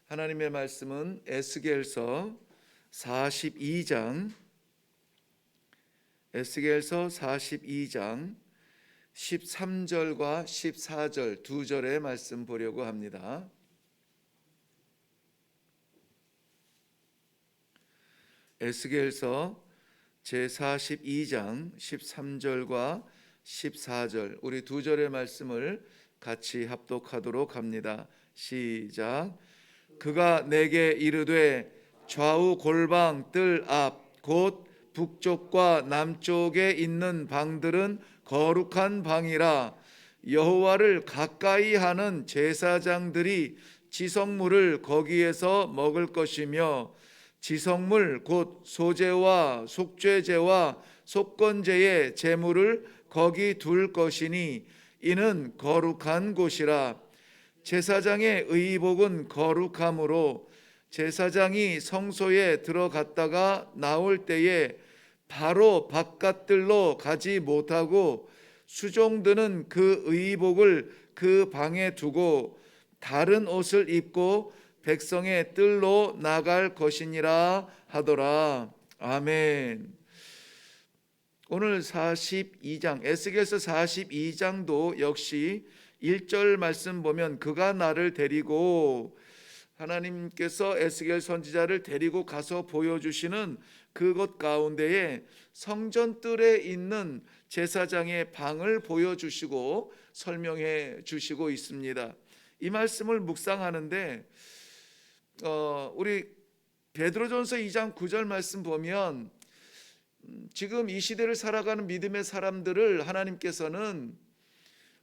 하나님의 말씀은 에스겔서 42장 13절과 14절 두 절의 말씀 보려고 합니다. 에스겔서 제42장 13절과 14절 우리 두 절의 말씀을 같이 합독하도록 합니다. 시작. 그가 내게 이르되 좌우 골방 뜰 앞 곧 북쪽과 남쪽에 있는 방들은 거룩한 방이라. 여호와를 가까이 하는 제사장들이 지성물을 거기에서 먹을 것이며 지성물 곧 소제와 속죄제와 속건제의 제물을 거기 둘 것이니 이는 거룩한 곳이라. 제사장의 의복은 거룩함으로 제사장이 성소에 들어갔다가 나올 때에 바로 바깥들로 가지 못하고 수종드는 그 의복을 그 방에 두고 다른 옷을 입고 백성의 뜰로 나갈 것이니라 하더라. 아멘. 오늘 42장 에스겔서 42장도 역시 1절 말씀 보면 그가 나를 데리고, 하나님께서 에스겔 선지자를 데리고 가서 보여주시는 그것 가운데에 성전뜰에 있는 제사장의 방을 보여주시고 설명해 주시고 있습니다. 이 말씀을 묵상하는데 우리 베드로전서 2장 9절 말씀 보면 지금 이 시대를 살아가는 믿음의 사람들을 하나님께서는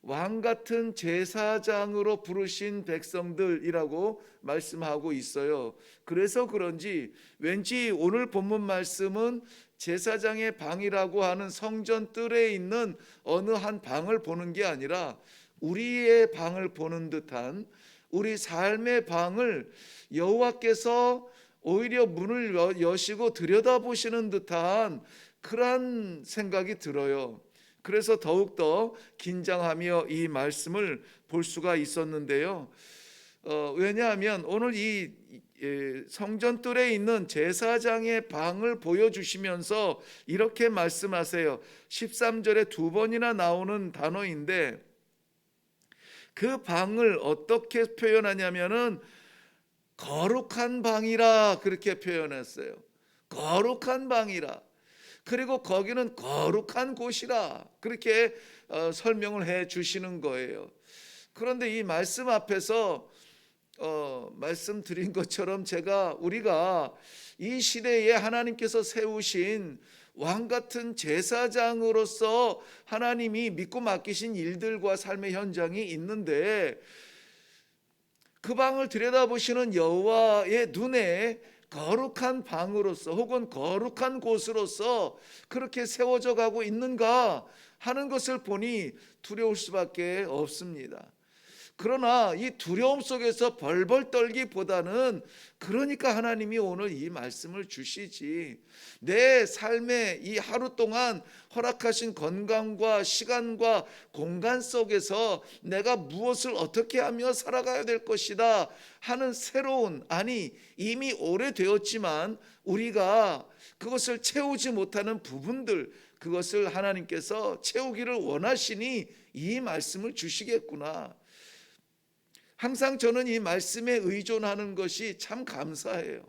왕 같은 제사장으로 부르신 백성들이라고 말씀하고 있어요. 그래서 그런지 왠지 오늘 본문 말씀은 제사장의 방이라고 하는 성전 뜰에 있는 어느 한 방을 보는 게 아니라 우리의 방을 보는 듯한, 우리 삶의 방을 여호와께서 오히려 문을 여시고 들여다보시는 듯한 그러한 생각이 들어요. 그래서 더욱더 긴장하며 이 말씀을 볼 수가 있었는데요. 왜냐하면 오늘 이 성전뜰에 있는 제사장의 방을 보여주시면서 이렇게 말씀하세요. 13절에 두 번이나 나오는 단어인데 그 방을 어떻게 표현하냐면은 거룩한 방이라 그렇게 표현했어요. 거룩한 방이라. 그리고 거기는 거룩한 곳이라 그렇게 설명을 해 주시는 거예요. 그런데 이 말씀 앞에서 말씀드린 것처럼 우리가 이 시대에 하나님께서 세우신 왕 같은 제사장으로서 하나님이 믿고 맡기신 일들과 삶의 현장이 있는데 그 방을 들여다보시는 여호와의 눈에 거룩한 방으로서 혹은 거룩한 곳으로서 그렇게 세워져 가고 있는가 하는 것을 보니 두려울 수밖에 없습니다. 그러나 이 두려움 속에서 벌벌 떨기보다는 그러니까 하나님이 오늘 이 말씀을 주시지, 내 삶의 이 하루 동안 허락하신 건강과 시간과 공간 속에서 내가 무엇을 어떻게 하며 살아가야 될 것이다 하는 새로운, 아니 이미 오래되었지만 우리가 그것을 채우지 못하는 부분들, 그것을 하나님께서 채우기를 원하시니 이 말씀을 주시겠구나. 항상 저는 이 말씀에 의존하는 것이 참 감사해요.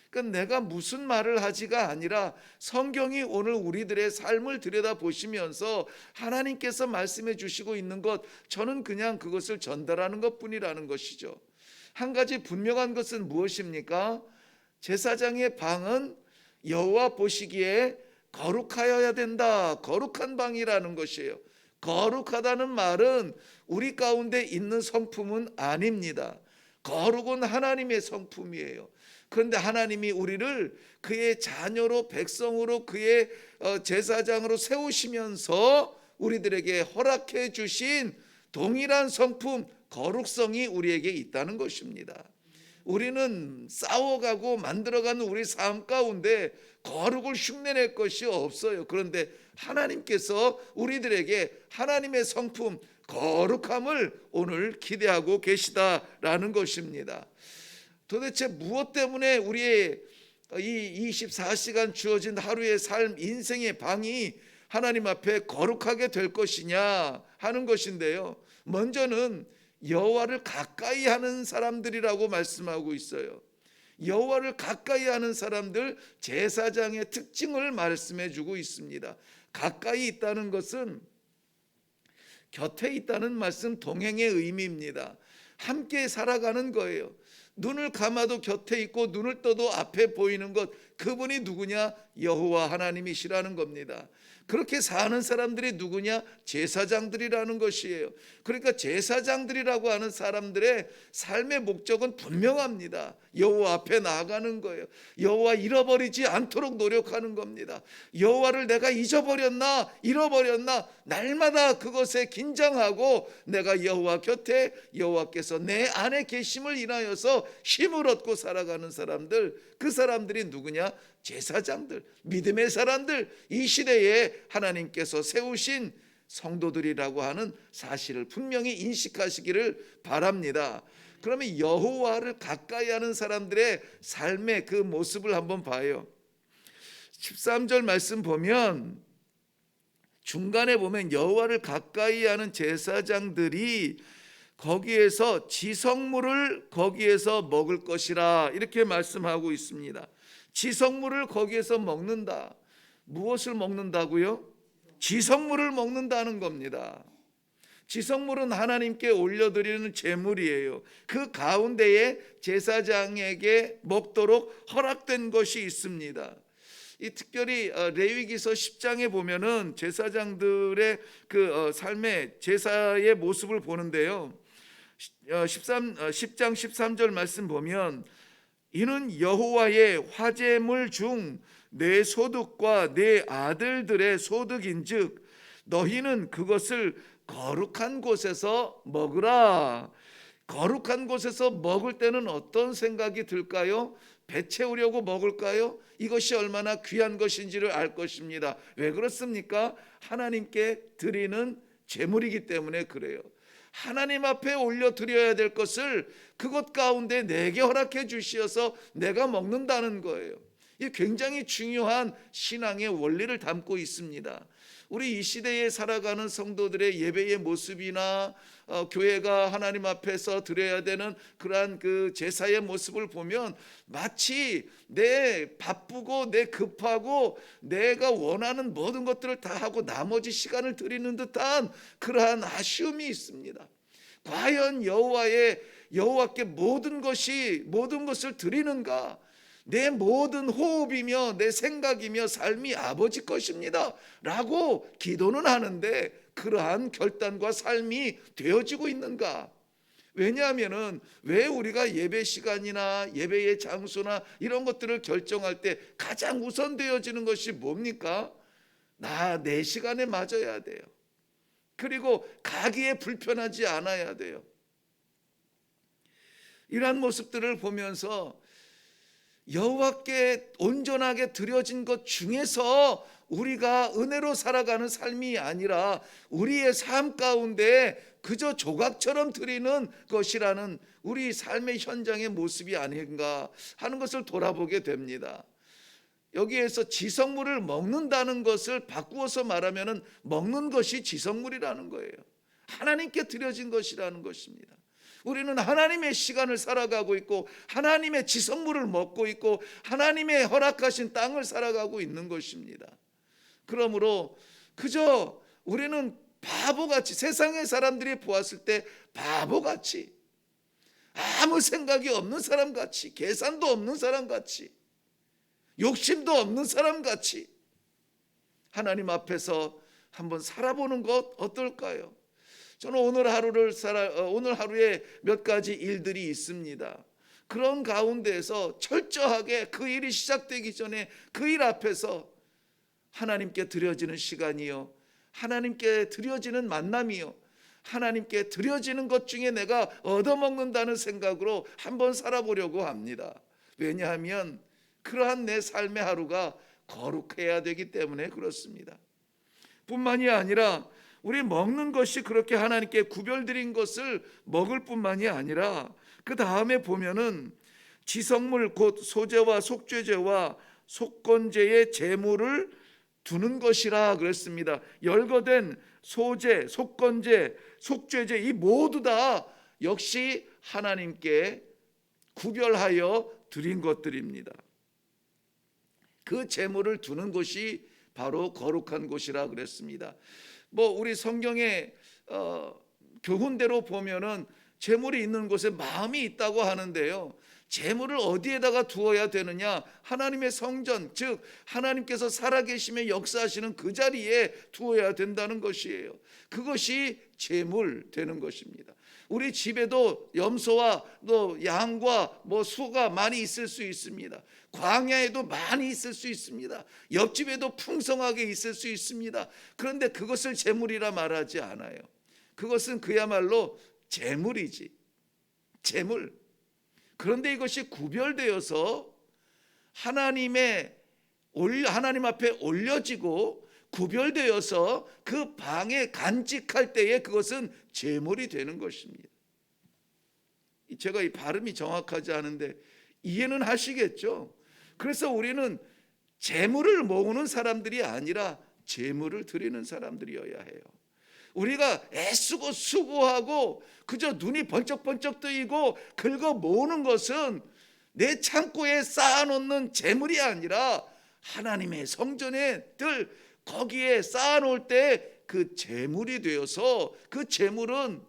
그러니까 내가 무슨 말을 하지가 아니라 성경이 오늘 우리들의 삶을 들여다보시면서 하나님께서 말씀해 주시고 있는 것, 저는 그냥 그것을 전달하는 것뿐이라는 것이죠. 한 가지 분명한 것은 무엇입니까? 제사장의 방은 여호와 보시기에 거룩하여야 된다. 거룩한 방이라는 것이에요. 거룩하다는 말은 우리 가운데 있는 성품은 아닙니다. 거룩은 하나님의 성품이에요. 그런데 하나님이 우리를 그의 자녀로, 백성으로, 그의 제사장으로 세우시면서 우리들에게 허락해 주신 동일한 성품, 거룩성이 우리에게 있다는 것입니다. 우리는 싸워가고 만들어가는 우리 삶 가운데 거룩을 흉내낼 것이 없어요. 그런데 하나님께서 우리들에게 하나님의 성품, 거룩함을 오늘 기대하고 계시다라는 것입니다. 도대체 무엇 때문에 우리의 이 24시간 주어진 하루의 삶, 인생의 방이 하나님 앞에 거룩하게 될 것이냐 하는 것인데요. 먼저는 여호와를 가까이 하는 사람들이라고 말씀하고 있어요. 여호와를 가까이 하는 사람들, 제사장의 특징을 말씀해 주고 있습니다. 가까이 있다는 것은 곁에 있다는 말씀, 동행의 의미입니다. 함께 살아가는 거예요. 눈을 감아도 곁에 있고 눈을 떠도 앞에 보이는 것, 그분이 누구냐? 여호와 하나님이시라는 겁니다. 그렇게 사는 사람들이 누구냐? 제사장들이라는 것이에요. 그러니까 제사장들이라고 하는 사람들의 삶의 목적은 분명합니다. 여호와 앞에 나아가는 거예요. 여호와 잃어버리지 않도록 노력하는 겁니다. 여호와를 내가 잊어버렸나, 잃어버렸나, 날마다 그것에 긴장하고 내가 여호와 곁에, 여호와께서 내 안에 계심을 인하여서 힘을 얻고 살아가는 사람들, 그 사람들이 누구냐? 제사장들, 믿음의 사람들, 이 시대에 하나님께서 세우신 성도들이라고 하는 사실을 분명히 인식하시기를 바랍니다. 그러면 여호와를 가까이 하는 사람들의 삶의 그 모습을 한번 봐요. 13절 말씀 보면 중간에 보면 여호와를 가까이 하는 제사장들이 거기에서 지성물을 거기에서 먹을 것이라 이렇게 말씀하고 있습니다. 지성물을 거기에서 먹는다. 무엇을 먹는다고요? 지성물을 먹는다는 겁니다. 지성물은 하나님께 올려드리는 제물이에요. 그 가운데에 제사장에게 먹도록 허락된 것이 있습니다. 이 특별히 레위기서 10장에 보면은 제사장들의 그 삶의 제사의 모습을 보는데요. 10장 13절 말씀 보면 이는 여호와의 화제물 중 내 소득과 내 아들들의 소득인즉 너희는 그것을 거룩한 곳에서 먹으라. 거룩한 곳에서 먹을 때는 어떤 생각이 들까요? 배 채우려고 먹을까요? 이것이 얼마나 귀한 것인지를 알 것입니다. 왜 그렇습니까? 하나님께 드리는 제물이기 때문에 그래요. 하나님 앞에 올려드려야 될 것을 그것 가운데 내게 허락해 주시어서 내가 먹는다는 거예요. 이 굉장히 중요한 신앙의 원리를 담고 있습니다. 우리 이 시대에 살아가는 성도들의 예배의 모습이나 교회가 하나님 앞에서 드려야 되는 그러한 그 제사의 모습을 보면 마치 내 바쁘고 내 급하고 내가 원하는 모든 것들을 다 하고 나머지 시간을 드리는 듯한 그러한 아쉬움이 있습니다. 과연 여호와께 모든 것을 드리는가? 내 모든 호흡이며 내 생각이며 삶이 아버지 것입니다 라고 기도는 하는데 그러한 결단과 삶이 되어지고 있는가? 왜냐하면 왜 우리가 예배 시간이나 예배의 장소나 이런 것들을 결정할 때 가장 우선되어지는 것이 뭡니까? 내 시간에 맞아야 돼요. 그리고 가기에 불편하지 않아야 돼요. 이러한 모습들을 보면서 여호와께 온전하게 드려진 것 중에서 우리가 은혜로 살아가는 삶이 아니라 우리의 삶 가운데 그저 조각처럼 드리는 것이라는 우리 삶의 현장의 모습이 아닌가 하는 것을 돌아보게 됩니다. 여기에서 지성물을 먹는다는 것을 바꾸어서 말하면 먹는 것이 지성물이라는 거예요. 하나님께 드려진 것이라는 것입니다. 우리는 하나님의 시간을 살아가고 있고 하나님의 지성물을 먹고 있고 하나님의 허락하신 땅을 살아가고 있는 것입니다. 그러므로 그저 우리는 바보같이 세상의 사람들이 보았을 때 바보같이 아무 생각이 없는 사람같이 계산도 없는 사람같이 욕심도 없는 사람같이 하나님 앞에서 한번 살아보는 것 어떨까요? 저는 오늘 하루에 몇 가지 일들이 있습니다. 그런 가운데에서 철저하게 그 일이 시작되기 전에 그 일 앞에서 하나님께 드려지는 시간이요, 하나님께 드려지는 만남이요, 하나님께 드려지는 것 중에 내가 얻어먹는다는 생각으로 한번 살아보려고 합니다. 왜냐하면 그러한 내 삶의 하루가 거룩해야 되기 때문에 그렇습니다. 뿐만이 아니라 우리 먹는 것이 그렇게 하나님께 구별드린 것을 먹을 뿐만이 아니라 그 다음에 보면은 지성물 곧 소제와 속죄제와 속건제의 제물을 두는 것이라 그랬습니다. 열거된 소제, 속건제, 속죄제 이 모두 다 역시 하나님께 구별하여 드린 것들입니다. 그 제물을 두는 곳이 바로 거룩한 곳이라 그랬습니다. 우리 성경의 교훈대로 보면은 제물이 있는 곳에 마음이 있다고 하는데요. 제물을 어디에다가 두어야 되느냐? 하나님의 성전, 즉 하나님께서 살아계시며 역사하시는 그 자리에 두어야 된다는 것이에요. 그것이 제물 되는 것입니다. 우리 집에도 염소와 또 양과 수가 많이 있을 수 있습니다. 광야에도 많이 있을 수 있습니다. 옆집에도 풍성하게 있을 수 있습니다. 그런데 그것을 제물이라 말하지 않아요. 그것은 그야말로 제물이지. 제물. 그런데 이것이 구별되어서 하나님 앞에 올려지고 구별되어서 그 방에 간직할 때에 그것은 제물이 되는 것입니다. 제가 이 발음이 정확하지 않은데 이해는 하시겠죠? 그래서 우리는 제물을 모으는 사람들이 아니라 제물을 드리는 사람들이어야 해요. 우리가 애쓰고 수고하고 그저 눈이 번쩍번쩍 뜨이고 긁어 모으는 것은 내 창고에 쌓아놓는 재물이 아니라 하나님의 성전에 거기에 쌓아놓을 때 그 재물이 되어서 그 재물은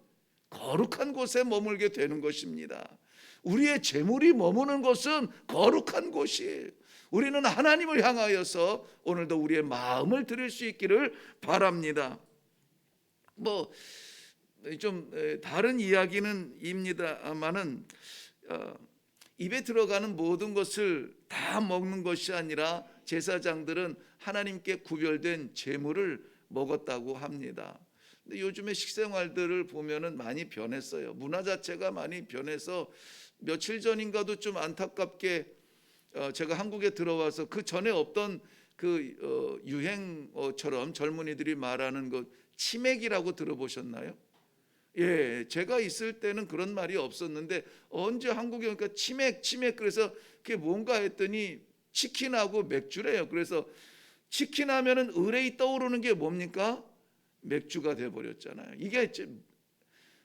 거룩한 곳에 머물게 되는 것입니다. 우리의 재물이 머무는 곳은 거룩한 곳이에요. 우리는 하나님을 향하여서 오늘도 우리의 마음을 드릴 수 있기를 바랍니다. 좀 다른 이야기는 입니다만은 입에 들어가는 모든 것을 다 먹는 것이 아니라 제사장들은 하나님께 구별된 제물을 먹었다고 합니다. 근데 요즘의 식생활들을 보면은 많이 변했어요. 문화 자체가 많이 변해서 며칠 전인가도 좀 안타깝게 제가 한국에 들어와서 그 전에 없던 그 유행처럼 젊은이들이 말하는 것 치맥이라고 들어보셨나요? 예, 제가 있을 때는 그런 말이 없었는데 언제 한국에 오니까 치맥 그래서 그게 뭔가 했더니 치킨하고 맥주래요. 그래서 치킨 하면은 의뢰이 떠오르는 게 뭡니까? 맥주가 돼버렸잖아요. 이게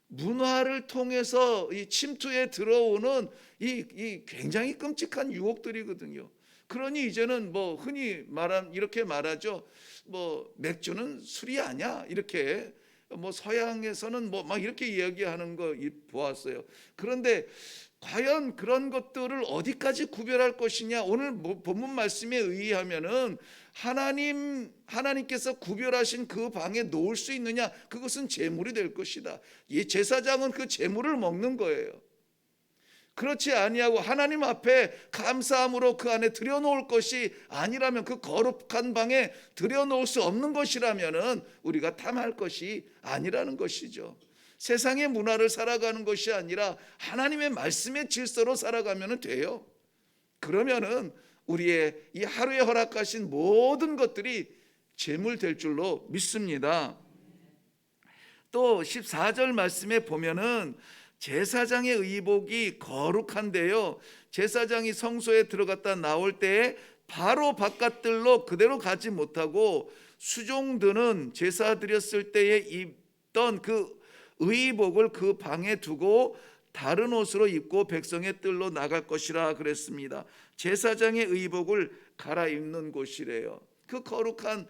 문화를 통해서 이 침투에 들어오는 이 굉장히 끔찍한 유혹들이거든요. 그러니 이제는 흔히 이렇게 말하죠. 맥주는 술이 아니야. 이렇게 서양에서는 막 이렇게 이야기하는 거 보았어요. 그런데 과연 그런 것들을 어디까지 구별할 것이냐? 오늘 본문 말씀에 의하면은 하나님께서 구별하신 그 방에 놓을 수 있느냐? 그것은 제물이 될 것이다. 이 제사장은 그 제물을 먹는 거예요. 그렇지 아니하고 하나님 앞에 감사함으로 그 안에 들여놓을 것이 아니라면, 그 거룩한 방에 들여놓을 수 없는 것이라면은 우리가 탐할 것이 아니라는 것이죠. 세상의 문화를 살아가는 것이 아니라 하나님의 말씀의 질서로 살아가면 돼요. 그러면은 우리의 이 하루에 허락하신 모든 것들이 제물 될 줄로 믿습니다. 또 14절 말씀에 보면은 제사장의 의복이 거룩한데요, 제사장이 성소에 들어갔다 나올 때에 바로 바깥들로 그대로 가지 못하고 수종드는 제사 드렸을 때에 입던 그 의복을 그 방에 두고 다른 옷으로 입고 백성의 뜰로 나갈 것이라 그랬습니다. 제사장의 의복을 갈아입는 곳이래요. 그 거룩한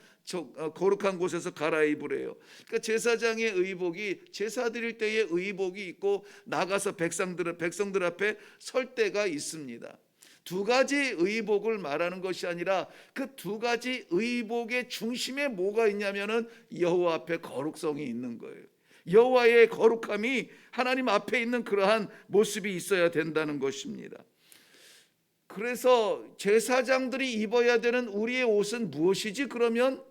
곳에서 갈아입으래요. 그러니까 제사장의 의복이 제사 드릴 때의 의복이 있고 나가서 백성들 앞에 설 때가 있습니다. 두 가지 의복을 말하는 것이 아니라 그 두 가지 의복의 중심에 뭐가 있냐면은 여호와 앞에 거룩성이 있는 거예요. 여호와의 거룩함이 하나님 앞에 있는 그러한 모습이 있어야 된다는 것입니다. 그래서 제사장들이 입어야 되는 우리의 옷은 무엇이지? 그러면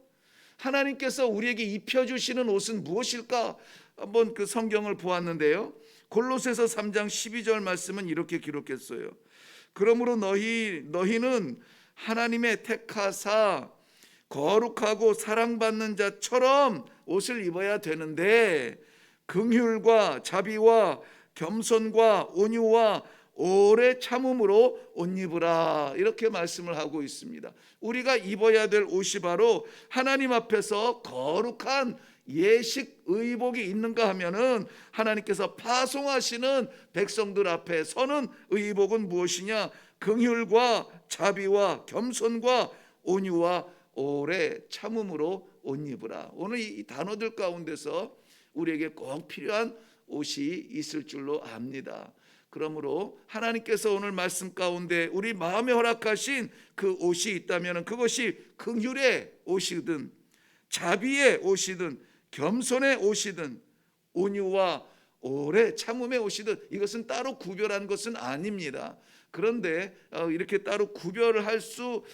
하나님께서 우리에게 입혀주시는 옷은 무엇일까? 한번 그 성경을 보았는데요, 골로새서 3장 12절 말씀은 이렇게 기록했어요. 그러므로 너희는 하나님의 택하사 거룩하고 사랑받는 자처럼 옷을 입어야 되는데 긍휼과 자비와 겸손과 온유와 오래 참음으로 옷 입으라, 이렇게 말씀을 하고 있습니다. 우리가 입어야 될 옷이 바로 하나님 앞에서 거룩한 예식 의복이 있는가 하면은 하나님께서 파송하시는 백성들 앞에 서는 의복은 무엇이냐? 긍휼과 자비와 겸손과 온유와 오래 참음으로 옷 입으라. 오늘 이 단어들 가운데서 우리에게 꼭 필요한 옷이 있을 줄로 압니다. 그러므로 하나님께서 오늘 말씀 가운데 우리 마음에 허락하신 그 옷이 있다면 그것이 긍휼의 옷이든 자비의 옷이든 겸손의 옷이든 온유와 오래 참음의 옷이든 이것은 따로 구별한 것은 아닙니다. 그런데 이렇게 따로 구별을 할 수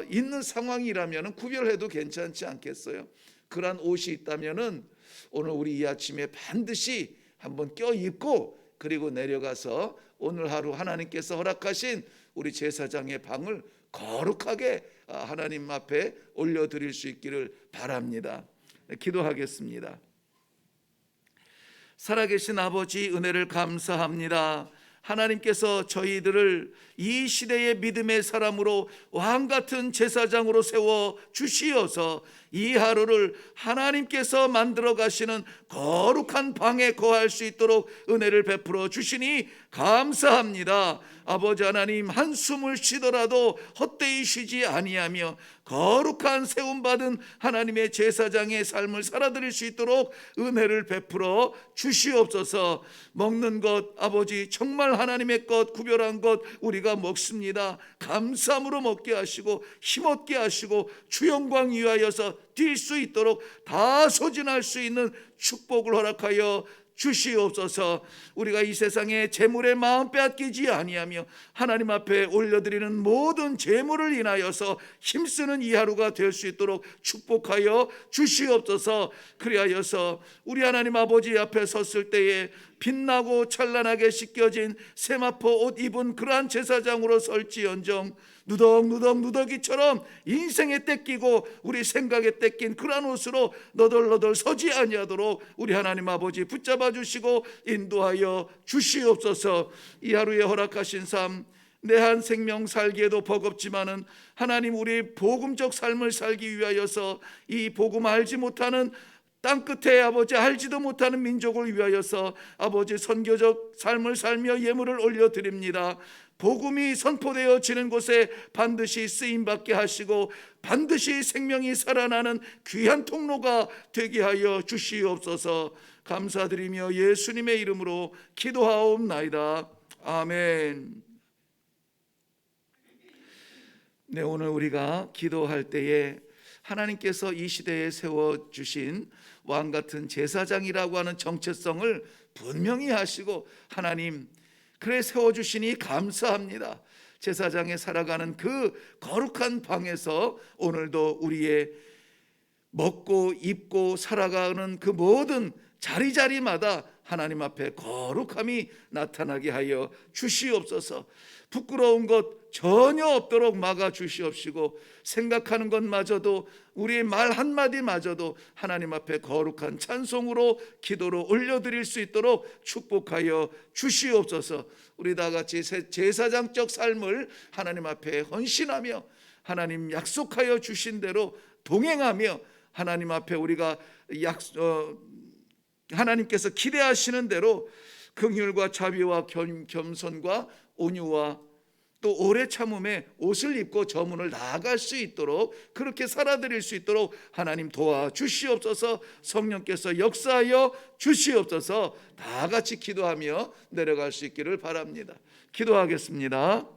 있는 상황이라면 구별해도 괜찮지 않겠어요? 그러한 옷이 있다면 오늘 우리 이 아침에 반드시 한번 껴입고 그리고 내려가서 오늘 하루 하나님께서 허락하신 우리 제사장의 방을 거룩하게 하나님 앞에 올려드릴 수 있기를 바랍니다. 기도하겠습니다. 살아계신 아버지, 은혜를 감사합니다. 하나님께서 저희들을 이 시대의 믿음의 사람으로 왕같은 제사장으로 세워 주시어서 이 하루를 하나님께서 만들어 가시는 거룩한 방에 거할 수 있도록 은혜를 베풀어 주시니 감사합니다. 아버지 하나님, 한숨을 쉬더라도 헛되이 쉬지 아니하며 거룩한 세움받은 하나님의 제사장의 삶을 살아드릴 수 있도록 은혜를 베풀어 주시옵소서. 먹는 것 아버지 정말 하나님의 것 구별한 것 우리가 먹습니다. 감사함으로 먹게 하시고 힘없게 하시고 주 영광 위하여서 뛸 수 있도록 다 소진할 수 있는 축복을 허락하여 주시옵소서. 우리가 이 세상에 재물의 마음 빼앗기지 아니하며 하나님 앞에 올려드리는 모든 재물을 인하여서 힘쓰는 이 하루가 될 수 있도록 축복하여 주시옵소서. 그리하여서 우리 하나님 아버지 앞에 섰을 때에 빛나고 찬란하게 씻겨진 세마포 옷 입은 그러한 제사장으로 설지언정 누더기처럼 인생에 떼끼고 우리 생각에 떼낀 그러한 옷으로 너덜너덜 서지 아니하도록 우리 하나님 아버지 붙잡아 주시고 인도하여 주시옵소서. 이 하루에 허락하신 삶 내 한 생명 살기에도 버겁지만은 하나님 우리 복음적 삶을 살기 위하여서 이 복음 알지 못하는 땅끝에 아버지 알지도 못하는 민족을 위하여서 아버지 선교적 삶을 살며 예물을 올려드립니다. 복음이 선포되어지는 곳에 반드시 쓰임받게 하시고 반드시 생명이 살아나는 귀한 통로가 되게 하여 주시옵소서. 감사드리며 예수님의 이름으로 기도하옵나이다. 아멘. 네, 오늘 우리가 기도할 때에 하나님께서 이 시대에 세워주신 왕같은 제사장이라고 하는 정체성을 분명히 하시고 하나님 그래 세워주시니 감사합니다. 제사장에 살아가는 그 거룩한 방에서 오늘도 우리의 먹고 입고 살아가는 그 모든 자리자리마다 하나님 앞에 거룩함이 나타나게 하여 주시옵소서. 부끄러운 것 전혀 없도록 막아 주시옵시고 생각하는 것마저도 우리의 말 한마디마저도 하나님 앞에 거룩한 찬송으로 기도로 올려드릴 수 있도록 축복하여 주시옵소서. 우리 다 같이 제사장적 삶을 하나님 앞에 헌신하며 하나님 약속하여 주신 대로 동행하며 하나님 앞에 우리가 하나님께서 기대하시는 대로 긍휼과 자비와 겸손과 온유와 또 오래 참음에 옷을 입고 저문을 나아갈 수 있도록 그렇게 살아드릴 수 있도록 하나님 도와주시옵소서. 성령께서 역사하여 주시옵소서. 다 같이 기도하며 내려갈 수 있기를 바랍니다. 기도하겠습니다.